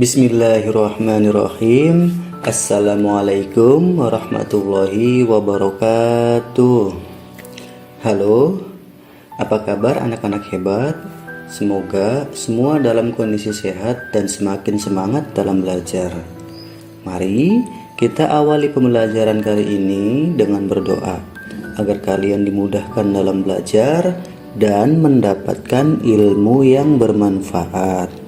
Bismillahirrahmanirrahim. Assalamualaikum warahmatullahi wabarakatuh. Halo, apa kabar anak-anak hebat? Semoga semua dalam kondisi sehat dan semakin semangat dalam belajar. Mari kita awali pembelajaran kali ini dengan berdoa agar kalian dimudahkan dalam belajar dan mendapatkan ilmu yang bermanfaat.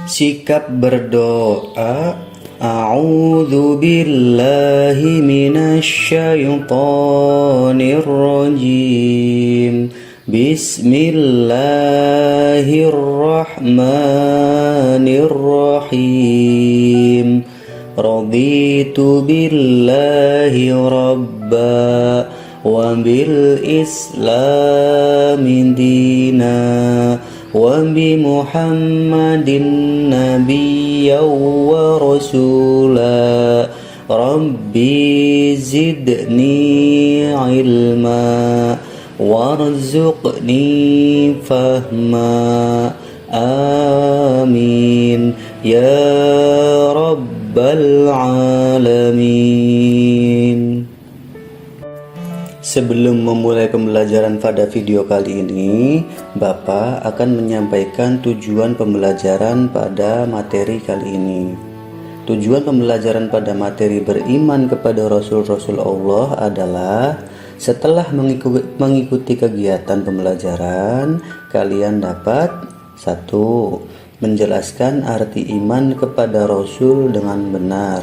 Sikap berdoa. A'udzu billahi minasyaitonir rajim. Bismillahirrahmanirrahim. Raditu billahi rabba wa bil islami dina wa bi Muhammadin nabiyyan wa rasula. Rabbi zidni ilma warzuqni fahma. Amin ya rabbal alamin. Sebelum memulai pembelajaran pada video kali ini, Bapak akan menyampaikan tujuan pembelajaran pada materi kali ini. Tujuan pembelajaran pada materi beriman kepada Rasul-Rasul Allah adalah setelah mengikuti kegiatan pembelajaran, kalian dapat 1. Menjelaskan arti iman kepada Rasul dengan benar.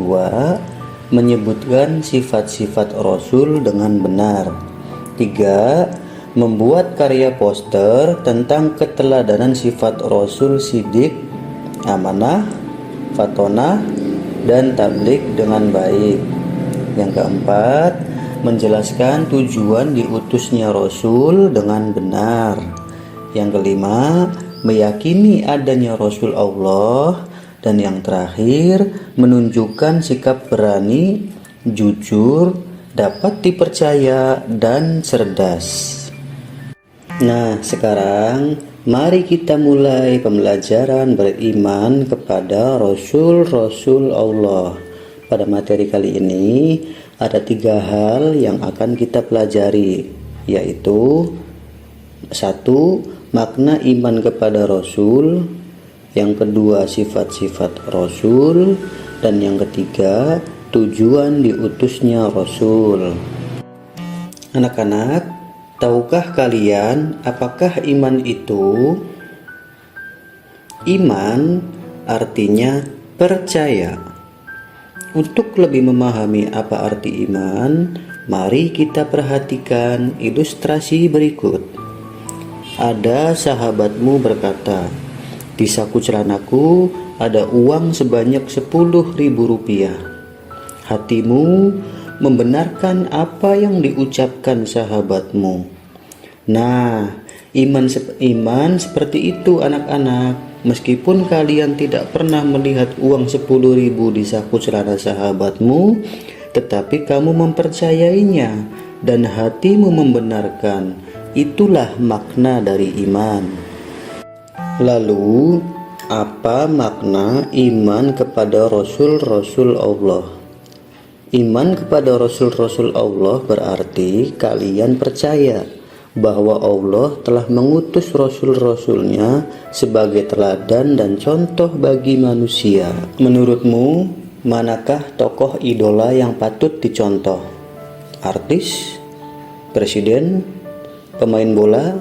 2. Menyebutkan sifat-sifat Rasul dengan benar. 3. Membuat karya poster tentang keteladanan sifat Rasul Siddiq, amanah, fatonah, dan tablik dengan baik. Yang keempat, menjelaskan tujuan diutusnya Rasul dengan benar. Yang kelima, meyakini adanya Rasul Allah. Dan yang terakhir, menunjukkan sikap berani, jujur, dapat dipercaya, dan cerdas. Nah, sekarang mari kita mulai pembelajaran beriman kepada Rasul-Rasul Allah. Pada materi kali ini ada 3 hal yang akan kita pelajari, yaitu 1. Makna iman kepada Rasul. Yang kedua, sifat-sifat Rasul. Dan yang ketiga, tujuan diutusnya Rasul. Anak-anak, tahukah kalian apakah iman itu? Iman artinya percaya. Untuk lebih memahami apa arti iman, mari kita perhatikan ilustrasi berikut. Ada sahabatmu berkata, "Di saku celanaku ada uang sebanyak 10.000 rupiah. Hatimu membenarkan apa yang diucapkan sahabatmu. Nah, iman seperti itu anak-anak. Meskipun kalian tidak pernah melihat uang 10.000 di saku celana sahabatmu, tetapi kamu mempercayainya dan hatimu membenarkan. Itulah makna dari iman." Lalu, apa makna iman kepada Rasul-Rasul Allah? Iman kepada Rasul-Rasul Allah berarti kalian percaya bahwa Allah telah mengutus Rasul-Rasulnya sebagai teladan dan contoh bagi manusia. Menurutmu, manakah tokoh idola yang patut dicontoh? Artis? Presiden? Pemain bola?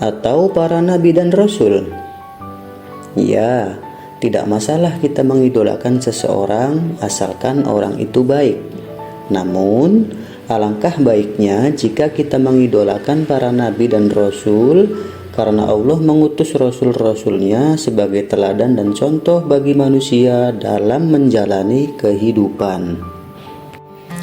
Atau para nabi dan rasul? Ya, tidak masalah kita mengidolakan seseorang asalkan orang itu baik. Namun, alangkah baiknya jika kita mengidolakan para nabi dan rasul karena Allah mengutus rasul-rasulnya sebagai teladan dan contoh bagi manusia dalam menjalani kehidupan.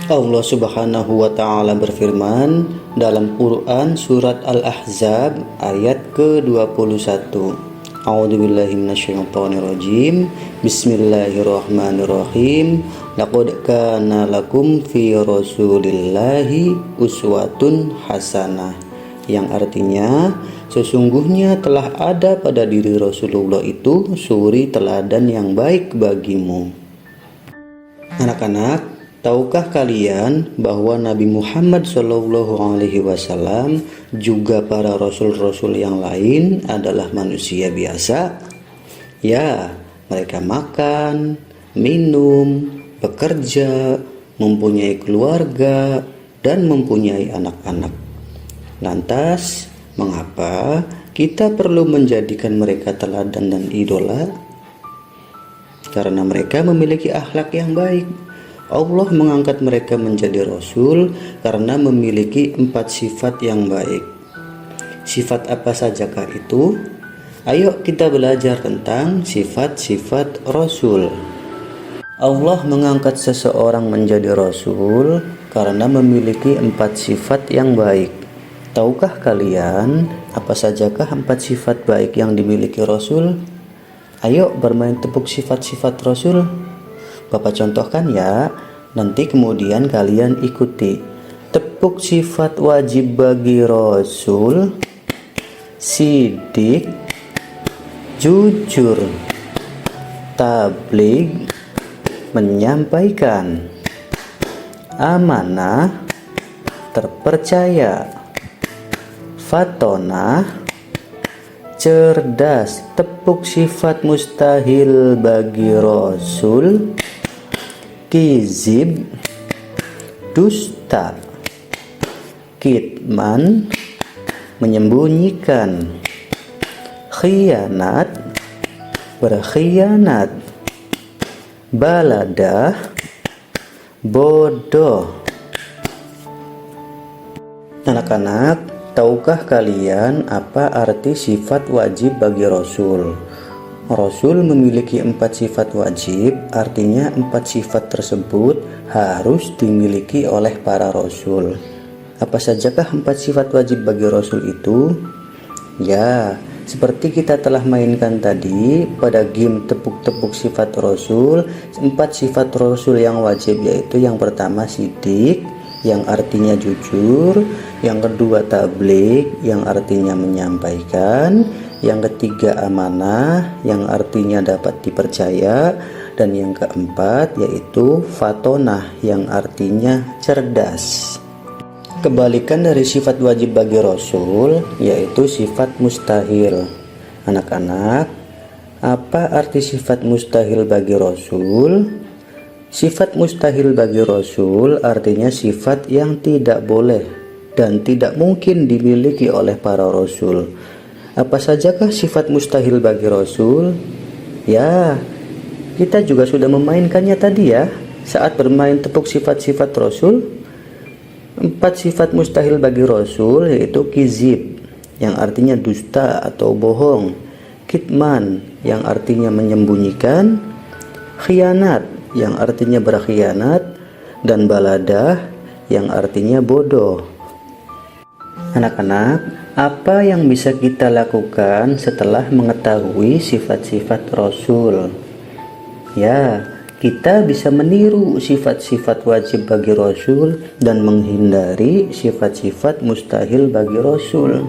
Allah Subhanahu wa ta'ala berfirman dalam Quran surat Al-Ahzab ayat ke-21. A'udzubillahi minasyaitonirrajim. Bismillahirrahmanirrahim. Laqad kana lakum fi Rasulillahi uswatun hasanah. Yang artinya, Sesungguhnya telah ada pada diri Rasulullah itu suri teladan yang baik bagimu. Anak-anak, tahukah kalian bahwa Nabi Muhammad SAW juga para rasul-rasul yang lain adalah manusia biasa? Ya, mereka makan, minum, bekerja, mempunyai keluarga, dan mempunyai anak-anak. Lantas, mengapa kita perlu menjadikan mereka teladan dan idola? Karena mereka memiliki akhlak yang baik. Allah mengangkat mereka menjadi rasul karena memiliki 4 sifat yang baik. Sifat apa sajakah itu? Ayo kita belajar tentang sifat-sifat rasul. Allah mengangkat seseorang menjadi rasul karena memiliki 4 sifat yang baik. Tahukah kalian apa sajakah 4 sifat baik yang dimiliki rasul? Ayo bermain tepuk sifat-sifat rasul. Bapak contohkan ya, nanti kemudian kalian ikuti. Tepuk sifat wajib bagi rasul: sidik, jujur, tabligh, menyampaikan, amanah, terpercaya, fatonah, cerdas. Tepuk sifat mustahil bagi rasul: kizib, dusta, kitman, menyembunyikan, khianat, berkhianat, baladah, bodoh. Anak-anak, tahukah kalian apa arti sifat wajib bagi rasul? Rasul memiliki 4 sifat wajib, artinya 4 sifat tersebut harus dimiliki oleh para rasul. Apa sajakah 4 sifat wajib bagi rasul itu? Ya, seperti kita telah mainkan tadi pada game tepuk-tepuk sifat rasul, 4 sifat rasul yang wajib yaitu yang pertama sidik, yang artinya jujur, yang kedua tabligh, yang artinya menyampaikan, yang ketiga amanah, yang artinya dapat dipercaya, dan yang keempat yaitu fatonah, yang artinya cerdas. Kebalikan dari sifat wajib bagi rasul yaitu sifat mustahil. Anak-anak, apa arti sifat mustahil bagi rasul? Sifat mustahil bagi rasul artinya sifat yang tidak boleh dan tidak mungkin dimiliki oleh para rasul. Apa sajakah sifat mustahil bagi rasul? Ya, kita juga sudah memainkannya tadi ya, saat bermain tepuk sifat-sifat rasul. 4 sifat mustahil bagi rasul yaitu kizib, yang artinya dusta atau bohong, kitman, yang artinya menyembunyikan, khianat, yang artinya berkhianat, dan baladah, yang artinya bodoh. Anak-anak, apa yang bisa kita lakukan setelah mengetahui sifat-sifat rasul? Ya, kita bisa meniru sifat-sifat wajib bagi rasul dan menghindari sifat-sifat mustahil bagi rasul.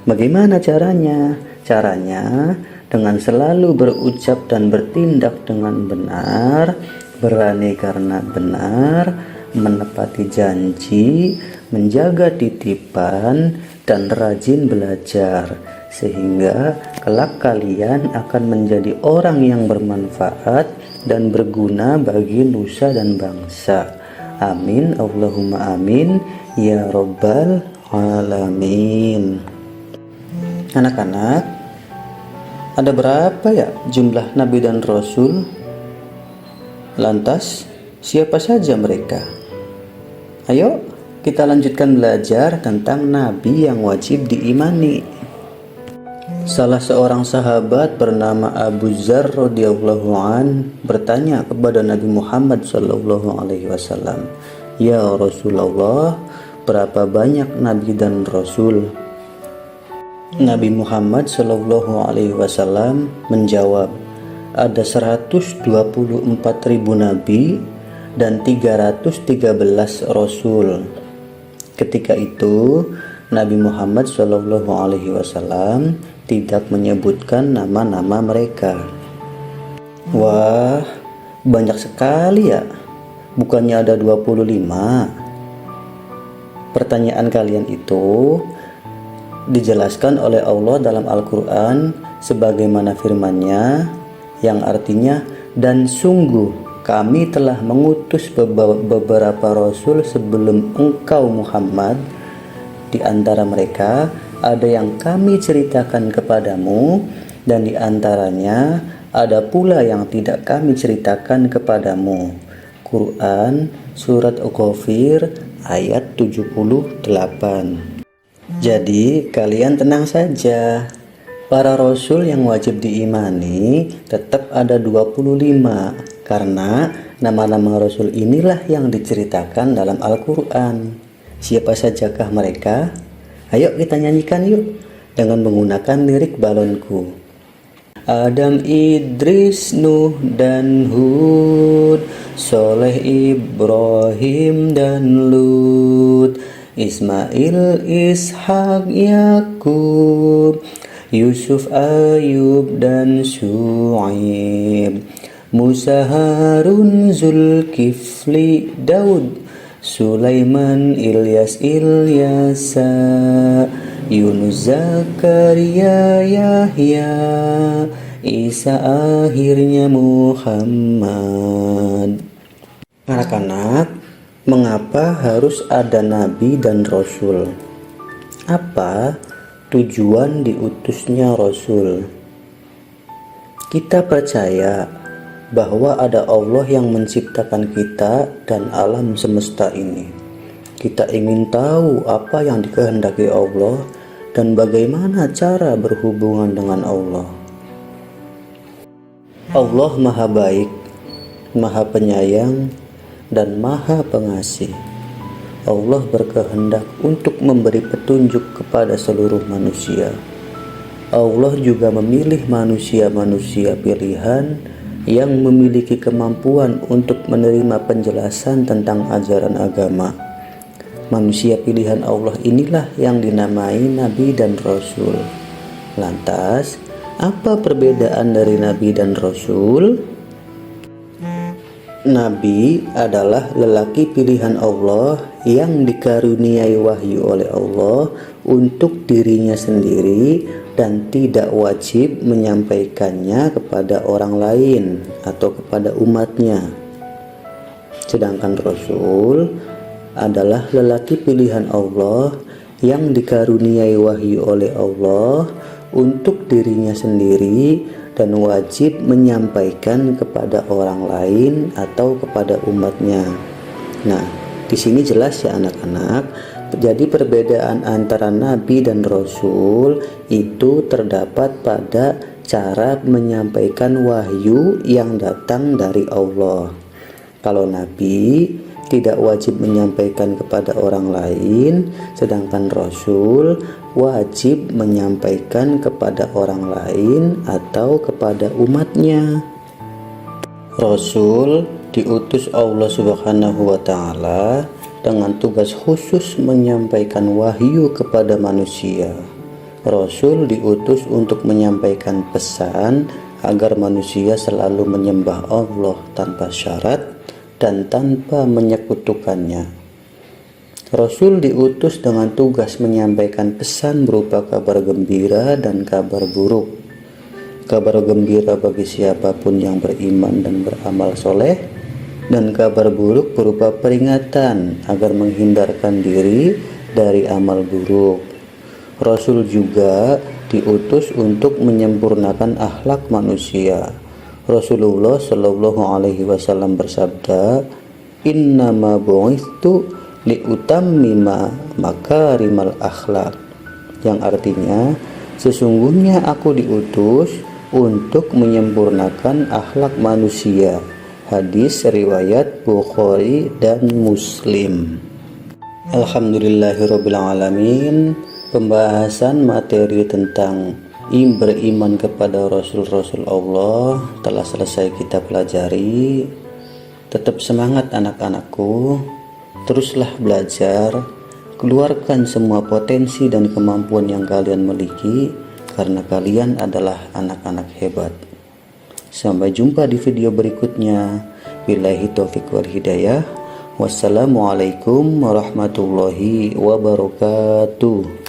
Bagaimana caranya? Caranya dengan selalu berucap dan bertindak dengan benar, berani karena benar, menepati janji, menjaga titipan, dan rajin belajar, sehingga kelak kalian akan menjadi orang yang bermanfaat dan berguna bagi nusa dan bangsa. Amin, Allahumma amin, ya Rabbal alamin. Anak-anak, ada berapa ya jumlah nabi dan rasul? Lantas, siapa saja mereka? Ayo kita lanjutkan belajar tentang nabi yang wajib diimani. Salah seorang sahabat bernama Abu Dzar radhiyallahu an bertanya kepada Nabi Muhammad sallallahu alaihi wasallam, "Ya Rasulullah, berapa banyak nabi dan rasul?" Nabi Muhammad sallallahu alaihi wasallam menjawab, "Ada 124.000 nabi dan 313 rasul." Ketika itu Nabi Muhammad SAW tidak menyebutkan nama-nama mereka. Wah, banyak sekali ya. Bukannya ada 25. Pertanyaan kalian itu dijelaskan oleh Allah dalam Al-Quran sebagaimana firman-Nya yang artinya, dan sungguh kami telah mengutus beberapa rasul sebelum engkau Muhammad. Di antara mereka ada yang kami ceritakan kepadamu, dan di antaranya ada pula yang tidak kami ceritakan kepadamu. Quran Surat Al-Ghafir ayat 78. Jadi kalian tenang saja. Para rasul yang wajib diimani tetap ada 25, karena nama-nama rasul inilah yang diceritakan dalam Al-Quran. Siapa sajakah mereka? Ayo kita nyanyikan yuk dengan menggunakan lirik balonku. Adam, Idris, Nuh, dan Hud, Soleh, Ibrahim, dan Lut, Ismail, Ishak, Yakub, Yusuf, Ayub, dan Syuaib, Musa, Harun, Zulkifli, Daud, Sulaiman, Ilyas, Ilyasa, Yunus, Zakaria, Yahya, Isa, akhirnya Muhammad. Anak-anak, mengapa harus ada nabi dan rasul? Apa tujuan diutusnya rasul? Kita percaya bahwa ada Allah yang menciptakan kita dan alam semesta ini. Kita ingin tahu apa yang dikehendaki Allah dan bagaimana cara berhubungan dengan Allah. Allah Maha Baik, Maha Penyayang, dan Maha Pengasih. Allah berkehendak untuk memberi petunjuk kepada seluruh manusia. Allah juga memilih manusia-manusia pilihan yang memiliki kemampuan untuk menerima penjelasan tentang ajaran agama. Manusia pilihan Allah inilah yang dinamai Nabi dan Rasul. Lantas, apa perbedaan dari Nabi dan Rasul? Nabi adalah lelaki pilihan Allah yang dikaruniai wahyu oleh Allah untuk dirinya sendiri dan tidak wajib menyampaikannya kepada orang lain atau kepada umatnya. Sedangkan Rasul adalah lelaki pilihan Allah yang dikaruniai wahyu oleh Allah untuk dirinya sendiri dan wajib menyampaikan kepada orang lain atau kepada umatnya. Nah, di sini jelas ya anak-anak. Jadi perbedaan antara nabi dan rasul itu terdapat pada cara menyampaikan wahyu yang datang dari Allah. Kalau nabi tidak wajib menyampaikan kepada orang lain, sedangkan rasul wajib menyampaikan kepada orang lain atau kepada umatnya. Rasul diutus Allah Subhanahu wa Ta'ala dengan tugas khusus menyampaikan wahyu kepada manusia. Rasul diutus untuk menyampaikan pesan agar manusia selalu menyembah Allah tanpa syarat dan tanpa menyekutukannya. Rasul diutus dengan tugas menyampaikan pesan berupa kabar gembira dan kabar buruk. Kabar gembira bagi siapapun yang beriman dan beramal soleh, dan kabar buruk berupa peringatan agar menghindarkan diri dari amal buruk. Rasul juga diutus untuk menyempurnakan akhlak manusia. Rasulullah Shallallahu Alaihi Wasallam bersabda, "Innama bu'itsu liutammima makarimal akhlak," yang artinya sesungguhnya aku diutus untuk menyempurnakan akhlak manusia. Hadis riwayat Bukhari dan Muslim. Alhamdulillahirabbil alamin. Pembahasan materi tentang beriman kepada Rasul-Rasul Allah telah selesai kita pelajari. Tetap semangat anak-anakku, teruslah belajar, Keluarkan semua potensi dan kemampuan yang kalian miliki, karena kalian adalah anak-anak hebat. Sampai jumpa di video berikutnya. Billahi taufiq wal hidayah. Wassalamualaikum warahmatullahi wabarakatuh.